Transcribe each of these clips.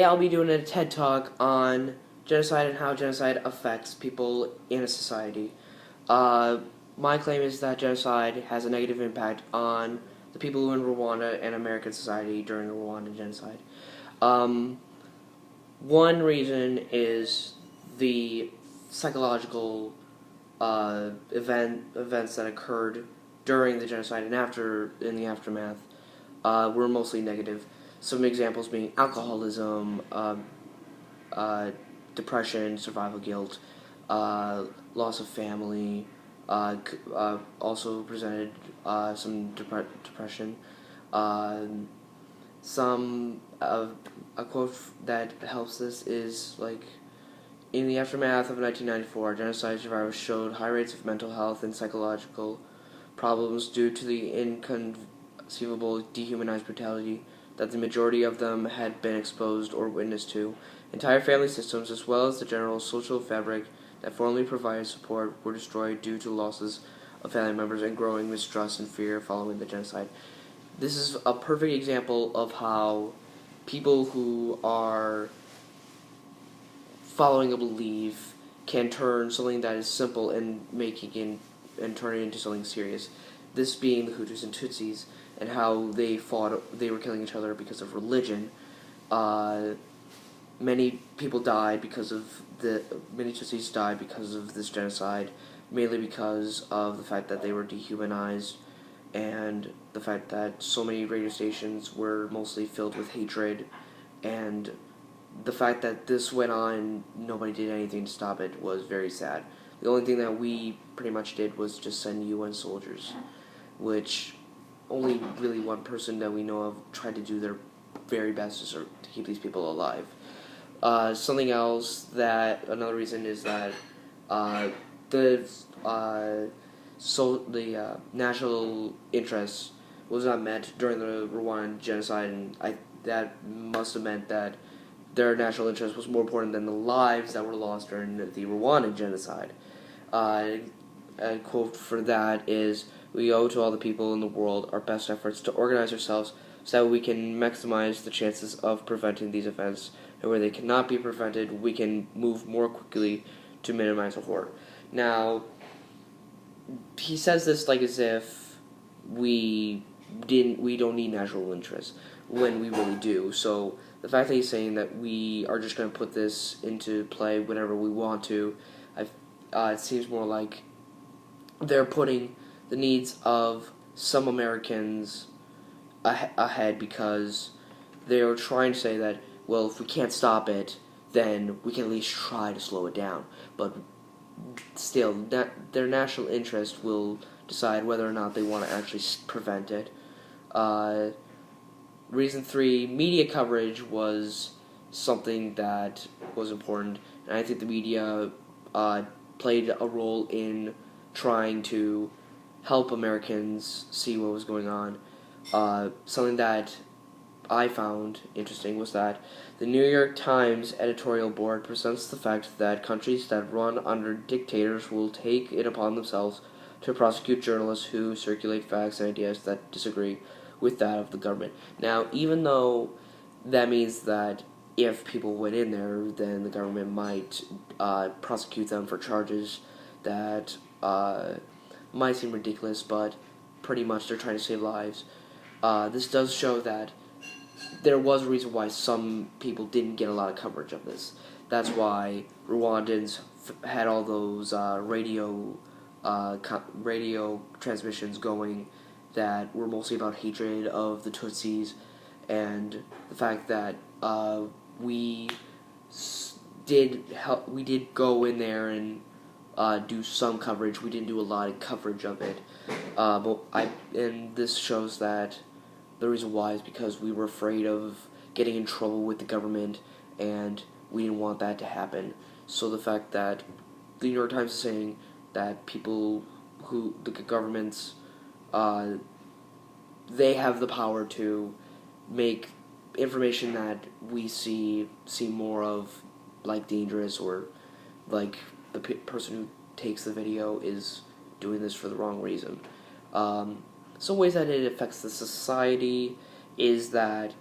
I'll be doing a TED Talk on genocide and how genocide affects people in a society. Uh, my claim is that genocide has a negative impact on the people in Rwanda and American society during the Rwandan genocide. Um, One reason is the psychological events that occurred during the genocide and in the aftermath were mostly negative. Some examples being alcoholism, uh, depression, survival guilt, uh, loss of family. Also presented some depression. Um some A quote that helps this is like, in the aftermath of 1994, genocide survivors showed high rates of mental health and psychological problems due to the inconceivable dehumanized brutality that the majority of them had been exposed or witnessed to. Entire family systems, as well as the general social fabric that formerly provided support, were destroyed due to losses of family members and growing mistrust and fear following the genocide. This is a perfect example of how people who are following a belief can turn something that is simple and turn it into something serious. This being the Hutus and Tutsis and how they were killing each other because of religion. Uh, Many people died many Tutsis died because of this genocide, mainly because of the fact that they were dehumanized and the fact that so many radio stations were mostly filled with hatred, and the fact that this went on and nobody did anything to stop it was very sad. The only thing that we pretty much did was just send UN soldiers, which only really one person that we know of tried to do their very best to keep these people alive. Another reason is that uh, the national interest was not met during the Rwandan genocide, and that must have meant that their national interest was more important than the lives that were lost during the Rwandan genocide. Uh, a quote for that is, "We owe to all the people in the world our best efforts to organize ourselves so that we can maximize the chances of preventing these events, and where they cannot be prevented, we can move more quickly to minimize the horror." Now, he says this like as if we don't need natural interest, when we really do. So the fact that he's saying that we are just going to put this into play whenever we want to, it seems more like they're putting the needs of some Americans ahead, because they're trying to say that, well, if we can't stop it, then we can at least try to slow it down. But still, their national interest will decide whether or not they want to actually prevent it. Uh, Reason 3, media coverage was something that was important, and I think the media played a role in trying to help Americans see what was going on. Something that I found interesting was that the New York Times editorial board presents the fact that countries that run under dictators will take it upon themselves to prosecute journalists who circulate facts and ideas that disagree with that of the government. Now, even though that means that if people went in there, then the government might prosecute them for charges that might seem ridiculous, but pretty much they're trying to save lives. This does show that there was a reason why some people didn't get a lot of coverage of this. That's why Rwandans had all those radio transmissions going that were mostly about hatred of the Tutsis, and the fact that we did go in there and do some coverage. We didn't do a lot of coverage of it, and this shows that the reason why is because we were afraid of getting in trouble with the government, and we didn't want that to happen. So the fact that the New York Times is saying that the governments, they have the power to make information that we see more of like dangerous, or like the person who takes the video is doing this for the wrong reason. Some ways that it affects the society is that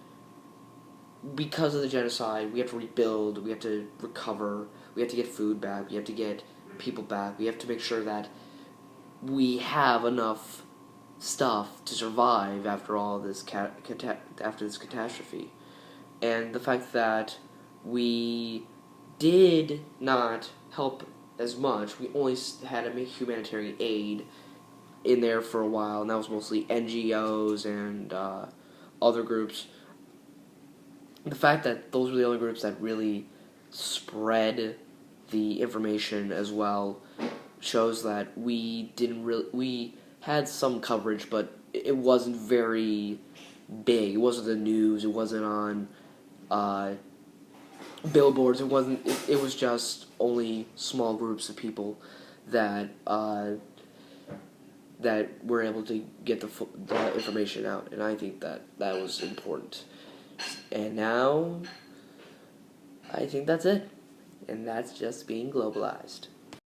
because of the genocide, we have to rebuild, we have to recover, we have to get food back, we have to get people back, we have to make sure that we have enough stuff to survive after all this after this catastrophe. And the fact that we did not help as much, we only had to make humanitarian aid in there for a while, and that was mostly NGOs and other groups. The fact that those were the only groups that really spread the information as well shows that we had some coverage, but it wasn't very big. It wasn't the news. It wasn't on billboards. It wasn't. It was just only small groups of people that that were able to get the information out, and I think that was important. And now, I think that's it. And that's just being globalized.